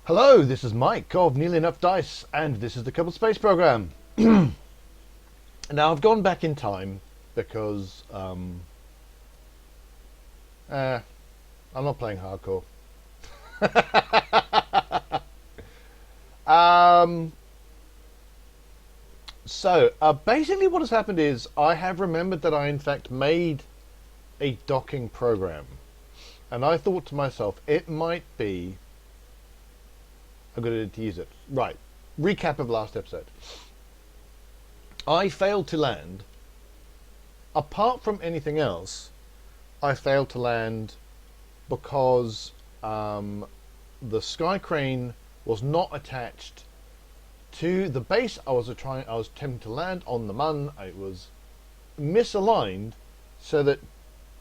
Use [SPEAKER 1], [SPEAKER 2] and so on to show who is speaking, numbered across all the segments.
[SPEAKER 1] Hello, this is Mike of Nearly Enough Dice, and this is the Kerbal Space Program. Now, I've gone back in time because I'm not playing hardcore. Um, basically, what has happened is I have remembered that I, in fact, made a docking program, and I thought to myself, it might be a good idea to use it. Right. Recap of last episode. I failed to land. Apart from anything else, I failed to land because the skycrane was not attached to the base. I was attempting to land on the Mun. It was misaligned, so that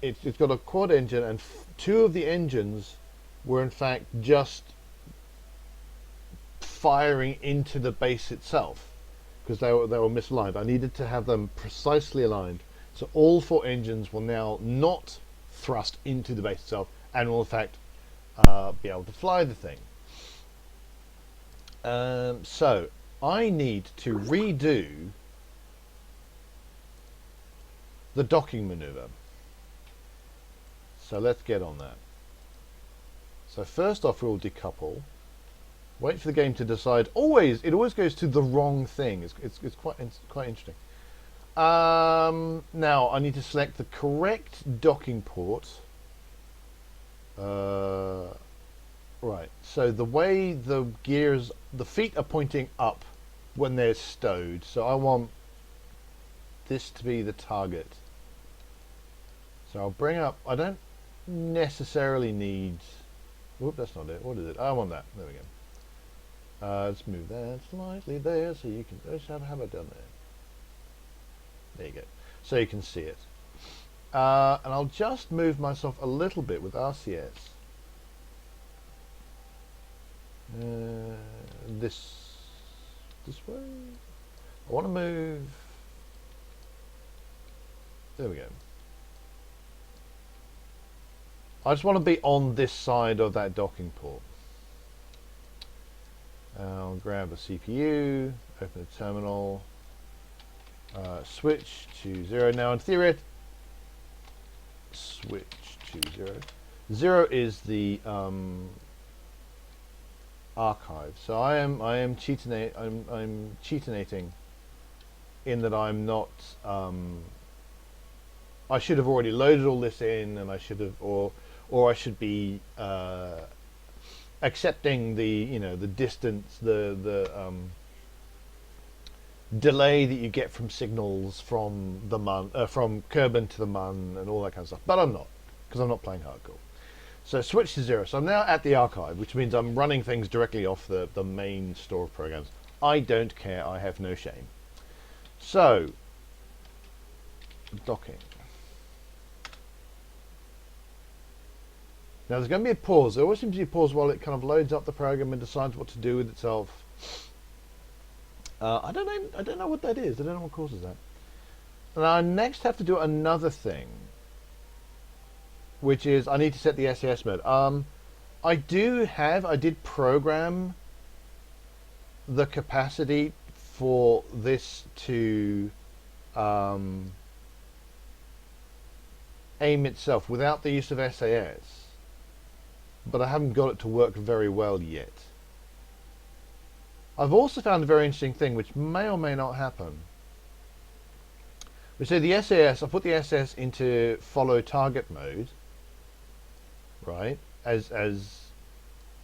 [SPEAKER 1] it's got a quad engine, and two of the engines were in fact just firing into the base itself because they were misaligned. I needed to have them precisely aligned, so all four engines will now not thrust into the base itself and will in fact be able to fly the thing. So I need to redo the docking maneuver. So let's get on that. So first off, we'll decouple. Wait for the game to decide. It always goes to the wrong thing. It's quite interesting. Now I need to select the correct docking port. Right. So the way the feet are pointing up when they're stowed. So I want this to be the target. So I'll bring up. I don't necessarily need. Whoop, that's not it. What is it? I want that. There we go. Let's move that slightly there so you can. How have I done there? There you go. So you can see it. And I'll just move myself a little bit with RCS. This way. I want to move. There we go. I just want to be on this side of that docking port. I'll grab a CPU, open a terminal, switch to 0. Now in theory, switch to 0. 0 is the archive. So I'm cheatinating in that I'm not. I should have already loaded all this in, and I should have, or I should be. Accepting the the distance, the delay that you get from signals from the Mun, from Kerbal to the Mun, and all that kind of stuff. But I'm not, because I'm not playing hardcore. So switch to 0. So I'm now at the archive, which means I'm running things directly off the main store of programs. I don't care. I have no shame. So docking. Now there's going to be a pause. There always seems to be a pause while it kind of loads up the program and decides what to do with itself. I don't know what that is. I don't know what causes that. And I next have to do another thing, which is I need to set the SAS mode. I did program the capacity for this to aim itself without the use of SAS. But I haven't got it to work very well yet. I've also found a very interesting thing which may or may not happen. We say the SAS, I put the SAS into follow target mode, right, as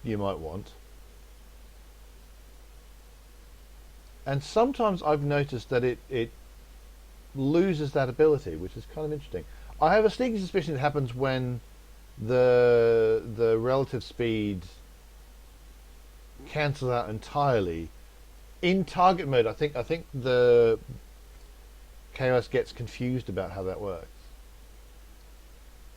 [SPEAKER 1] you might want. And sometimes I've noticed that it loses that ability, which is kind of interesting. I have a sneaking suspicion it happens when the relative speed cancels out entirely in target mode. I think the KOS gets confused about how that works.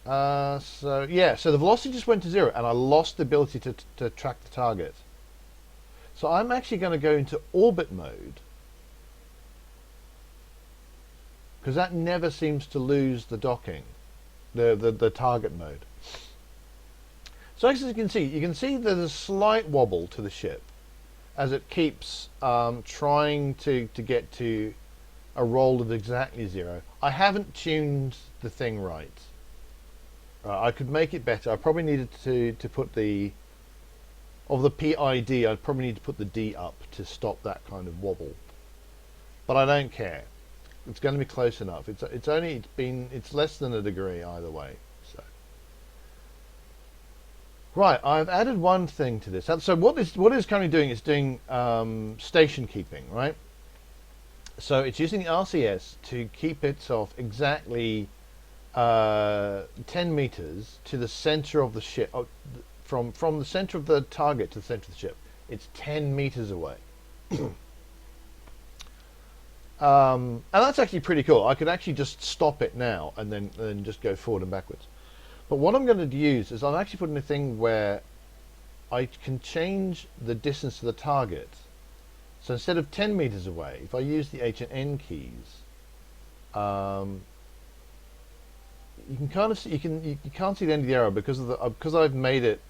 [SPEAKER 1] So the velocity just went to 0 and I lost the ability to track the target. So I'm actually going to go into orbit mode, because that never seems to lose the docking, the target mode. So as you can see there's a slight wobble to the ship as it keeps trying to get to a roll of exactly 0. I haven't tuned the thing right. I could make it better. I probably needed to put the PID. I'd probably need to put the D up to stop that kind of wobble. But I don't care. It's going to be close enough. It's less than a degree either way. So right, I've added one thing to this. So what it's currently doing is doing station keeping, right? So it's using the RCS to keep itself exactly 10 meters to the center of the ship. From the center of the target to the center of the ship, it's 10 meters away. And that's actually pretty cool. I could actually just stop it now and then just go forward and backwards. But what I'm going to use is I'm actually putting a thing where I can change the distance to the target. So instead of 10 meters away, if I use the H and N keys, you can kind of see, you can't see the end of the arrow because I've made it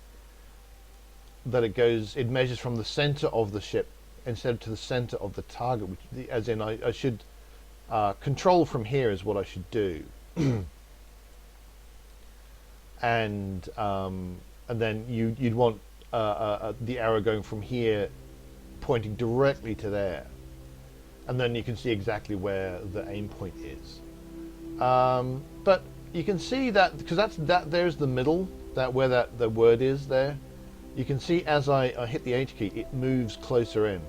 [SPEAKER 1] that it measures from the center of the ship instead of to the center of the target, which, as in I should control from here is what I should do. And then you'd want the arrow going from here pointing directly to there, and then you can see exactly where the aim point is. But you can see that because there's the middle, where the word is there. You can see as I hit the H key, it moves closer in,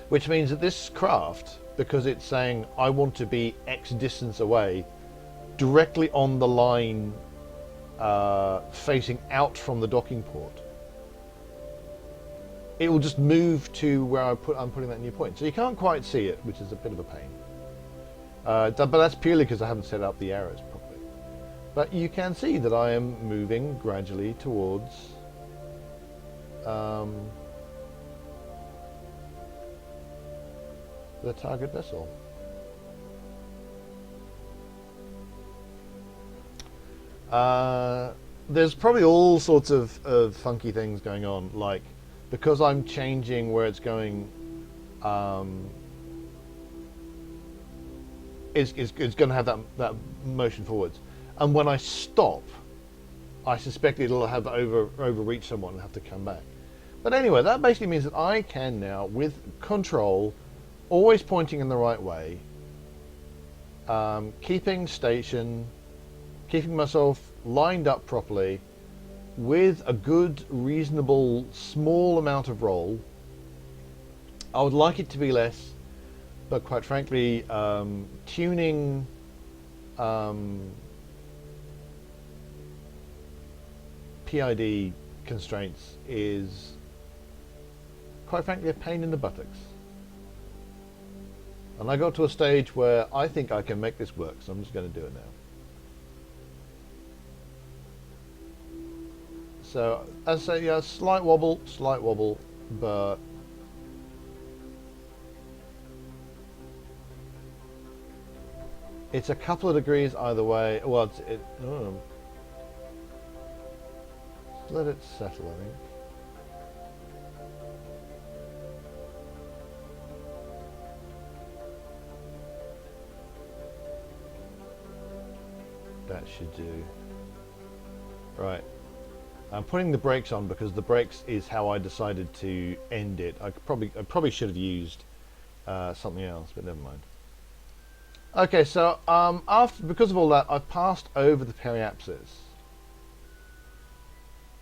[SPEAKER 1] which means that this craft, because it's saying I want to be X distance away, directly on the line facing out from the docking port, it will just move to where I'm putting that new point. So you can't quite see it, which is a bit of a pain. But that's purely because I haven't set up the arrows properly. But you can see that I am moving gradually towards the target vessel. There's probably all sorts of funky things going on, like because I'm changing where it's going, it's going to have that motion forwards, and when I stop, I suspect it'll have overreach someone and have to come back. But anyway, that basically means that I can now, with control, always pointing in the right way, keeping station, keeping myself lined up properly, with a good, reasonable, small amount of roll. I would like it to be less, but quite frankly, tuning PID constraints is, quite frankly, a pain in the buttocks. And I got to a stage where I think I can make this work, so I'm just going to do it now. So, as I say, yeah, slight wobble, but it's a couple of degrees either way. Well, let it settle, I think. That should do. Right. I'm putting the brakes on because the brakes is how I decided to end it. I probably should have used something else, but never mind. Okay, so because of all that, I've passed over the periapsis.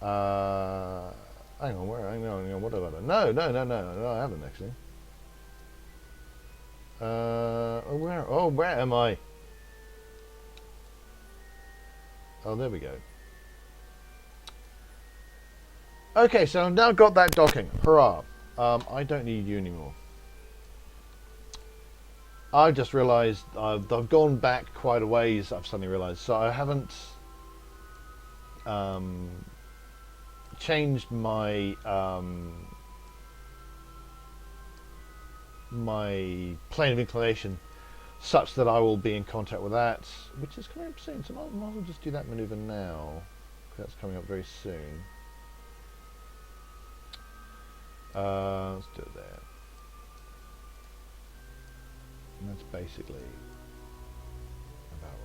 [SPEAKER 1] Hang on, hang on, what have I done? No, I haven't actually. Where am I? Oh, there we go. Okay, so I've now got that docking. Hurrah! I don't need you anymore. I've just realised I've gone back quite a ways. I've suddenly realised, so I haven't changed my my plane of inclination such that I will be in contact with that, which is coming up soon. So I might as well just do that manoeuvre now. That's coming up very soon. Let's do it there. And that's basically about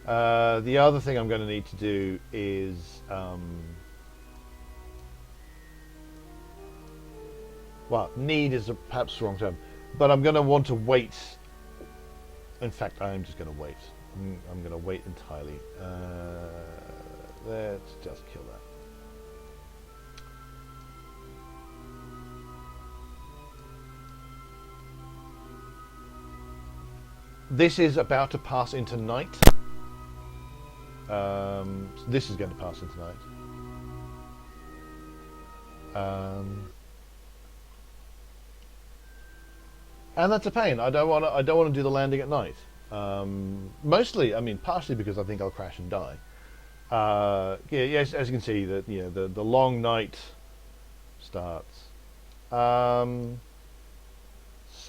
[SPEAKER 1] right. The other thing I'm going to need to do is well, need is perhaps the wrong term, but I'm going to want to wait. In fact, I'm just going to wait. I'm going to wait entirely. Let's just kill that. This is about to pass into night. This is going to pass into night. And that's a pain. I don't want to do the landing at night. Mostly, I mean, partially because I think I'll crash and die. Yeah, yes, as you can see, that the long night starts. So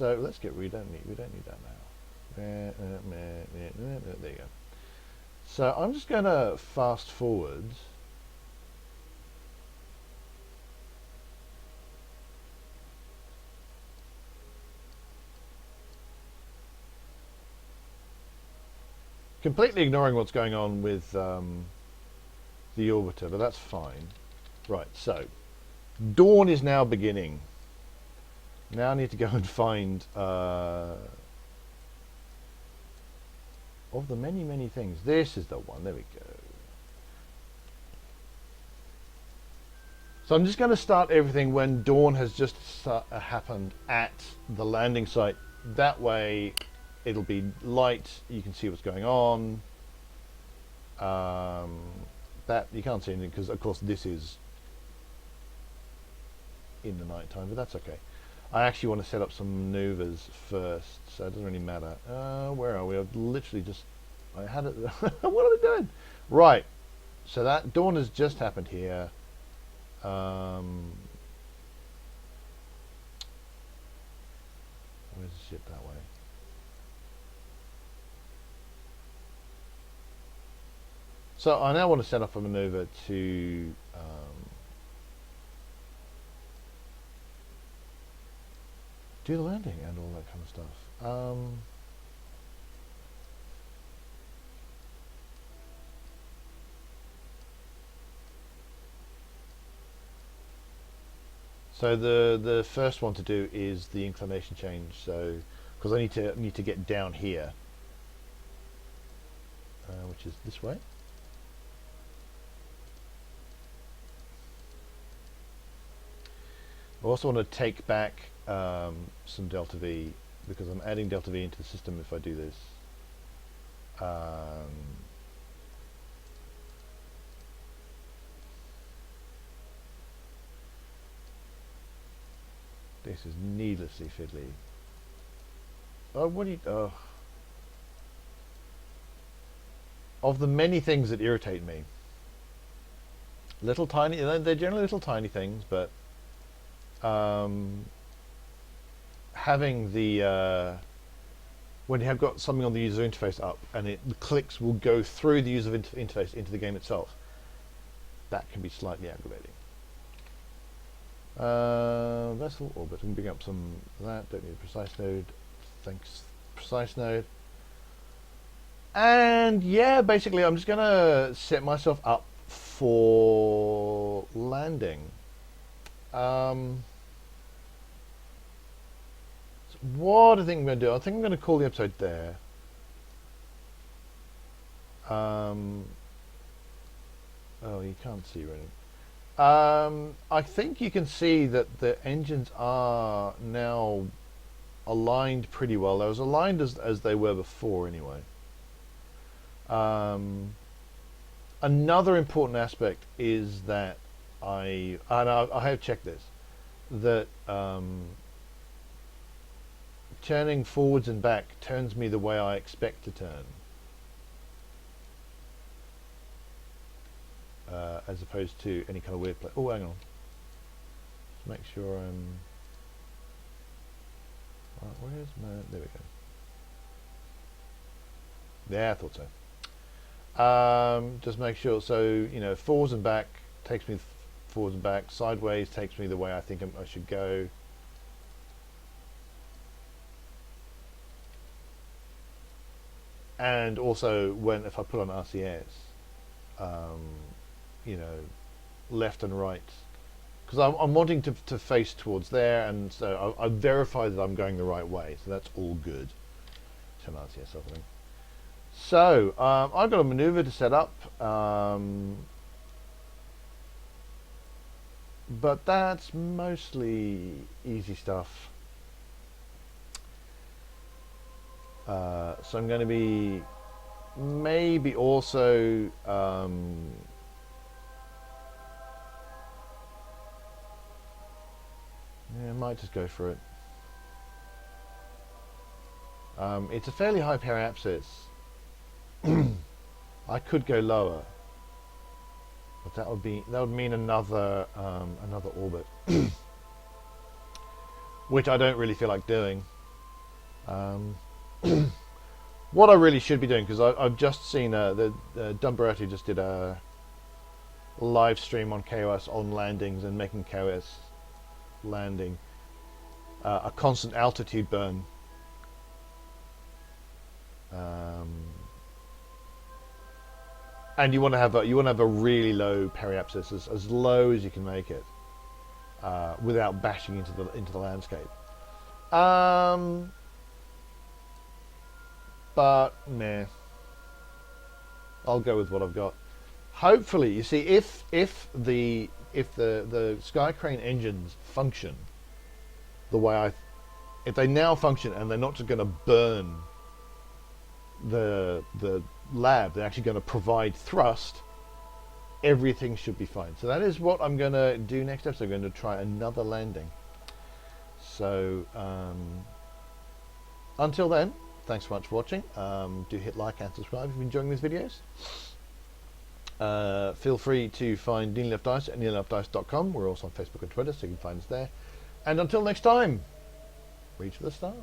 [SPEAKER 1] let's get. We don't need that now. There you go. So I'm just going to fast forward. Completely ignoring what's going on with the orbiter, but that's fine. Right, so dawn is now beginning. Now I need to go and find of the many things. This is the one. There we go. So I'm just going to start everything when dawn has just happened at the landing site. That way it'll be light, you can see what's going on. That you can't see anything because of course this is in the night time, but that's okay. I actually want to set up some maneuvers first, so it doesn't really matter. Where are we? I've literally just, I had it. What are we doing? Right, so that dawn has just happened here. Where's the ship that way? So I now want to set up a maneuver to do the landing and all that kind of stuff. So the first one to do is the inclination change. So because I need to get down here, which is this way. I also want to take back some delta V because I'm adding delta V into the system if I do this. This is needlessly fiddly. Oh, what do you... Oh. Of the many things that irritate me. Little tiny... They're generally little tiny things, but... having the... when you have got something on the user interface up and the clicks will go through the user interface into the game itself, that can be slightly aggravating. Vessel orbit. I'm bring up some of that. Don't need a precise node. Thanks, precise node. And yeah, basically, I'm just gonna set myself up for landing. So what I think I'm gonna do? I think I'm gonna call the episode there. Oh, you can't see really. I think you can see that the engines are now aligned pretty well. They was aligned as they were before anyway. Another important aspect is that I have checked this, that turning forwards and back turns me the way I expect to turn. As opposed to any kind of weird play. Oh, hang on. Just make sure I'm... Right, where's my... There we go. Yeah, I thought so. Just make sure. So forwards and back takes me forwards and back. Sideways takes me the way I think I should go. And also, if I put on RCS, um, you know, left and right, because I'm wanting to face towards there, and so I verify that I'm going the right way. So that's all good. Turn RCS off, I think. So I've got a maneuver to set up, but that's mostly easy stuff. So I'm going to be maybe also yeah, I might just go for it. It's a fairly high periapsis. I could go lower, but that would mean another another orbit, which I don't really feel like doing. What I really should be doing, because I've just seen Dumbarati just did a live stream on KOS on landings and making KOS landing a constant altitude burn. And you want to have a really low periapsis, as low as you can make it, without bashing into the landscape. But nah, I'll go with what I've got. Hopefully, you see, if the skycrane engines function the way if they now function and they're not just going to burn the lab, they're actually going to provide thrust, everything should be fine. So that is what I'm going to do next episode. I'm going to try another landing. So until then, thanks so much for watching. Do hit like and subscribe if you're enjoying these videos. Feel free to find Nearly Enough Dice at nearlyenough.com. We're also on Facebook and Twitter, so you can find us there. And until next time, reach for the stars.